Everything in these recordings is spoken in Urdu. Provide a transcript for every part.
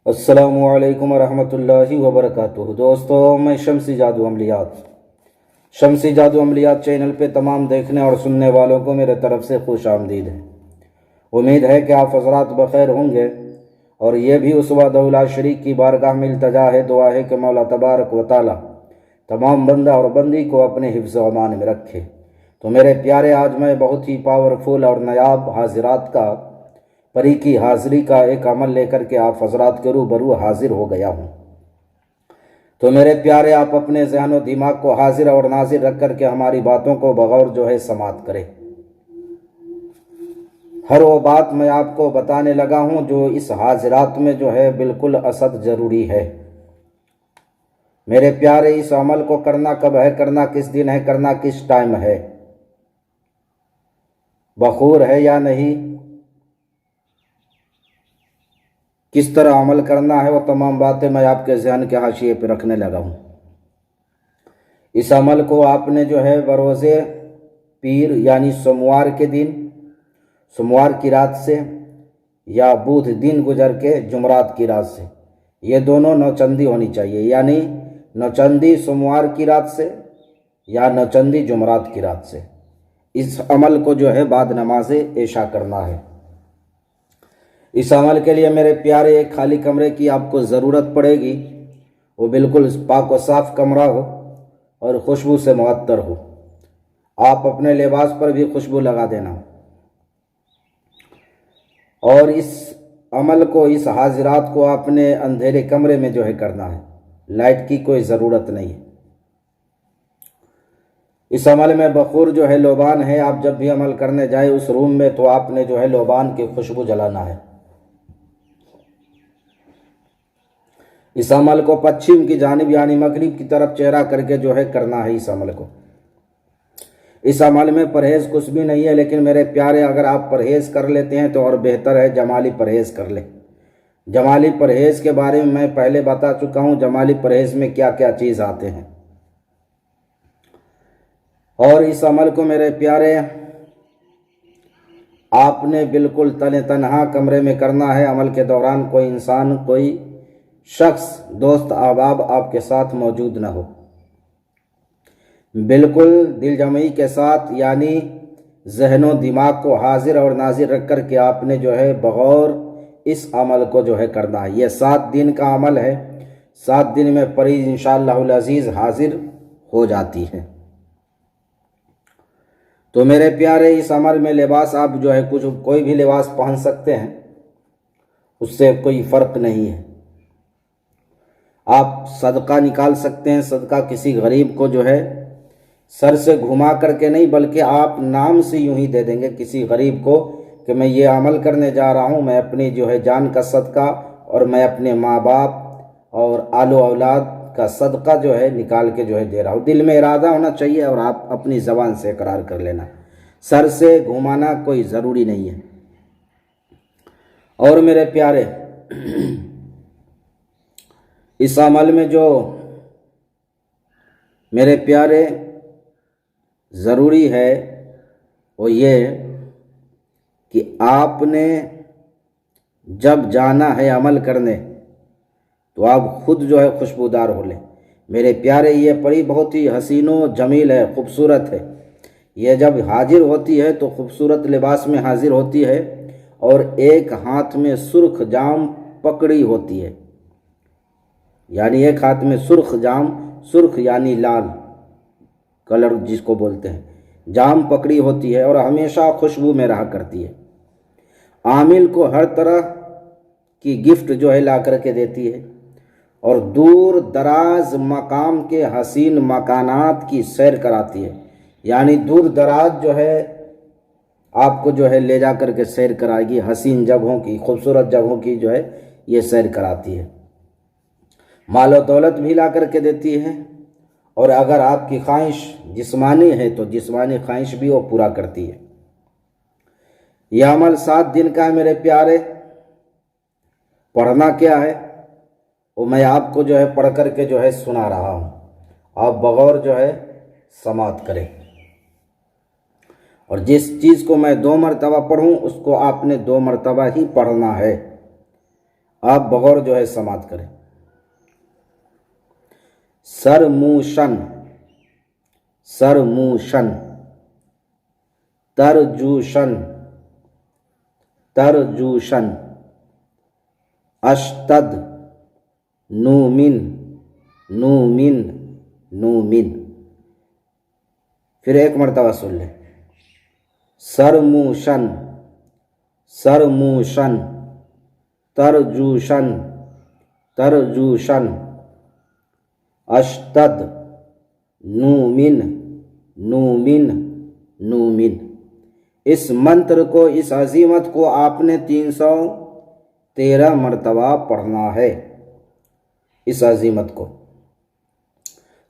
السلام علیکم ورحمۃ اللہ وبرکاتہ۔ دوستو، میں شمسی جادو عملیات چینل پہ تمام دیکھنے اور سننے والوں کو میرے طرف سے خوش آمدید ہے۔ امید ہے کہ آپ حضرات بخیر ہوں گے، اور یہ بھی اس وحدہ لا شریک کی بارگاہ میں التجا ہے، دعا ہے کہ مولا تبارک و تعالی تمام بندہ اور بندی کو اپنے حفظ و امان میں رکھے۔ تو میرے پیارے، آج میں بہت ہی پاورفل اور نایاب حاضرات کا پری کی حاضری کا ایک عمل لے کر کے آپ حضرات کے روبرو حاضر ہو گیا ہوں۔ تو میرے پیارے، آپ اپنے ذہن و دماغ کو حاضر اور ناظر رکھ کر کے ہماری باتوں کو بغور سماعت کریں۔ ہر وہ بات میں آپ کو بتانے لگا ہوں جو اس حاضرات میں بالکل اسد ضروری ہے۔ میرے پیارے، اس عمل کو کرنا کب ہے، کرنا کس دن ہے، کرنا کس ٹائم ہے، بخور ہے یا نہیں، کس طرح عمل کرنا ہے، وہ تمام باتیں میں آپ کے ذہن کے حاشیے پہ رکھنے لگا ہوں۔ اس عمل کو آپ نے بروز پیر یعنی سوموار کے دن، سوموار کی رات سے، یا بدھ دن گزر کے جمعرات کی رات سے، یہ دونوں نوچندی ہونی چاہیے، یعنی نوچندی سوموار کی رات سے یا نوچندی جمعرات کی رات سے۔ اس عمل کو بعد نماز عشاء کرنا ہے۔ اس عمل کے لیے میرے پیارے ایک خالی کمرے کی آپ کو ضرورت پڑے گی، وہ بالکل پاک و صاف کمرہ ہو اور خوشبو سے معطر ہو۔ آپ اپنے لباس پر بھی خوشبو لگا دینا، اور اس عمل کو، اس حاضرات کو آپ نے اندھیرے کمرے میں کرنا ہے، لائٹ کی کوئی ضرورت نہیں ہے۔ اس عمل میں بخور لوبان ہے، آپ جب بھی عمل کرنے جائیں اس روم میں تو آپ نے لوبان کی خوشبو جلانا ہے۔ اس عمل کو پچھم کی جانب یعنی مغرب کی طرف چہرہ کر کے کرنا ہے۔ اس عمل کو، اس عمل میں پرہیز کچھ بھی نہیں ہے، لیکن میرے پیارے اگر آپ پرہیز کر لیتے ہیں تو اور بہتر ہے، جمالی پرہیز کر لیں۔ جمالی پرہیز کے بارے میں پہلے بتا چکا ہوں، جمالی پرہیز میں کیا کیا چیز آتے ہیں۔ اور اس عمل کو میرے پیارے آپ نے بالکل تنہا کمرے میں کرنا ہے۔ عمل کے دوران کوئی انسان، کوئی شخص، دوست احباب آپ کے ساتھ موجود نہ ہو۔ بالکل دل جمعی کے ساتھ، یعنی ذہن و دماغ کو حاضر اور ناظر رکھ کر کے آپ نے بغور اس عمل کو کرنا ہے۔ یہ 7 دن کا عمل ہے، 7 دن میں پری انشاءاللہ العزیز حاضر ہو جاتی ہے۔ تو میرے پیارے، اس عمل میں لباس آپ کوئی بھی لباس پہن سکتے ہیں، اس سے کوئی فرق نہیں ہے۔ آپ صدقہ نکال سکتے ہیں، صدقہ کسی غریب کو سر سے گھما کر کے نہیں، بلکہ آپ نام سے یوں ہی دے دیں گے کسی غریب کو کہ میں یہ عمل کرنے جا رہا ہوں، میں اپنی جان کا صدقہ اور میں اپنے ماں باپ اور آل و اولاد کا صدقہ نکال کے دے رہا ہوں۔ دل میں ارادہ ہونا چاہیے اور آپ اپنی زبان سے اقرار کر لینا، سر سے گھمانا کوئی ضروری نہیں ہے۔ اور میرے پیارے، اس عمل میں میرے پیارے ضروری ہے وہ یہ کہ آپ نے جب جانا ہے عمل کرنے تو آپ خود خوشبودار ہو لیں۔ میرے پیارے، یہ پری بہت ہی حسین و جمیل ہے، خوبصورت ہے۔ یہ جب حاضر ہوتی ہے تو خوبصورت لباس میں حاضر ہوتی ہے، اور ایک ہاتھ میں سرخ جام پکڑی ہوتی ہے، یعنی ایک ہاتھ میں سرخ جام، سرخ یعنی لال کلر جس کو بولتے ہیں، جام پکڑی ہوتی ہے، اور ہمیشہ خوشبو میں رہا کرتی ہے۔ عامل کو ہر طرح کی گفٹ لا کر کے دیتی ہے، اور دور دراز مقام کے حسین مکانات کی سیر کراتی ہے، یعنی دور دراز آپ کو لے جا کر کے سیر کرائے گی، حسین جگہوں کی، خوبصورت جگہوں کی یہ سیر کراتی ہے۔ مال و دولت بھی لا کر کے دیتی ہے، اور اگر آپ کی خواہش جسمانی ہے تو جسمانی خواہش بھی وہ پورا کرتی ہے۔ یہ عمل 7 دن کا ہے میرے پیارے۔ پڑھنا کیا ہے وہ میں آپ کو پڑھ کر کے سنا رہا ہوں، آپ بغور سماعت کریں، اور جس چیز کو میں 2 مرتبہ پڑھوں اس کو آپ نے 2 مرتبہ ہی پڑھنا ہے۔ آپ بغور جو ہے سماعت کریں. سرموشن، سرموشن، ترجوشن، ترجوشن، اشتد، نومن، نومن، نومن. پھر ایک مرتبہ سن لیں. سرموشن، سرموشن، ترجوشن، ترجوشن، اشتد، نومن، نومن، نومن. اس منتر کو، اس عزیمت کو آپ نے 313 مرتبہ پڑھنا ہے. اس عزیمت کو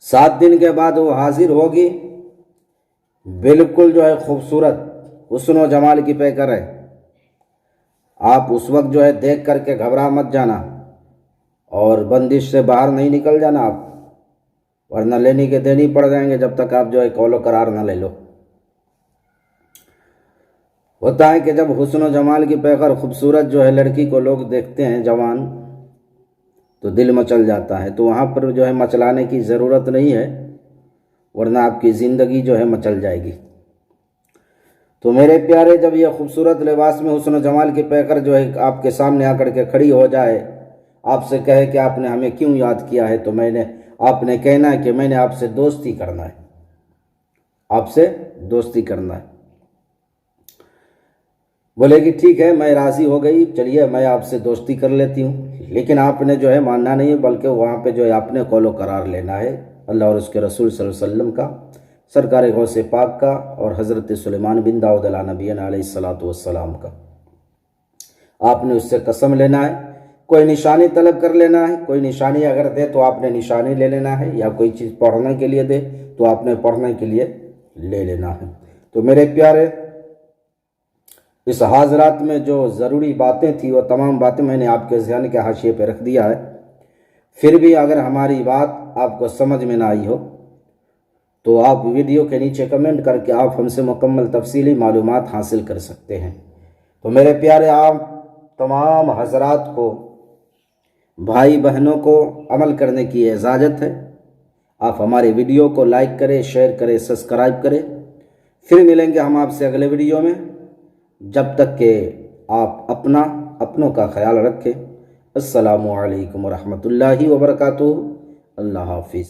7 دن کے بعد وہ حاضر ہوگی، بالکل جو ہے خوبصورت، حسن و جمال کی پیکر ہے. آپ اس وقت جو ہے دیکھ کر کے گھبرا مت جانا اور بندش سے باہر نہیں نکل جانا آپ، ورنہ لینے کے دینی پڑ جائیں گے جب تک آپ جو ہے قول و قرار نہ لے لو. ہوتا ہے کہ جب حسن و جمال کی پیکر خوبصورت جو ہے لڑکی کو لوگ دیکھتے ہیں جوان، تو دل مچل جاتا ہے. تو وہاں پر جو ہے مچلانے کی ضرورت نہیں ہے، ورنہ آپ کی زندگی جو ہے مچل جائے گی. تو میرے پیارے، جب یہ خوبصورت لباس میں حسن و جمال کی پیکر جو ہے آپ کے سامنے آ کر کے کھڑی ہو جائے، آپ سے کہے کہ آپ نے ہمیں کیوں یاد کیا ہے، تو آپ نے کہنا ہے کہ میں نے آپ سے دوستی کرنا ہے، آپ سے دوستی کرنا ہے. بولے گی ٹھیک ہے، میں راضی ہو گئی، چلیے میں آپ سے دوستی کر لیتی ہوں. لیکن آپ نے جو ہے ماننا نہیں ہے، بلکہ وہاں پہ جو ہے آپ نے قول و قرار لینا ہے اللہ اور اس کے رسول صلی اللہ علیہ وسلم کا، سرکار غوث پاک کا، اور حضرت سلیمان بن داؤد علیہ نبینا علیہ الصلوۃ والسلام کا. آپ نے اس سے قسم لینا ہے، کوئی نشانی طلب کر لینا ہے. کوئی نشانی اگر دے تو آپ نے نشانی لے لینا ہے، یا کوئی چیز پڑھنے کے لیے دے تو آپ نے پڑھنے کے لیے لے لینا ہے. تو میرے پیارے، اس حاضرات میں جو ضروری باتیں تھیں وہ تمام باتیں میں نے آپ کے ذہن کے حاشیے پہ رکھ دیا ہے. پھر بھی اگر ہماری بات آپ کو سمجھ میں نہ آئی ہو تو آپ ویڈیو کے نیچے کمنٹ کر کے آپ ہم سے مکمل تفصیلی معلومات حاصل کر سکتے ہیں. تو میرے پیارے، آپ تمام حضرات کو، بھائی بہنوں کو عمل کرنے کی اجازت ہے. آپ ہمارے ویڈیو کو لائک کریں، شیئر کریں، سبسکرائب کریں. پھر ملیں گے ہم آپ سے اگلے ویڈیو میں. جب تک کہ آپ اپنوں کا خیال رکھیں. السلام علیکم ورحمۃ اللہ وبرکاتہ. اللہ حافظ.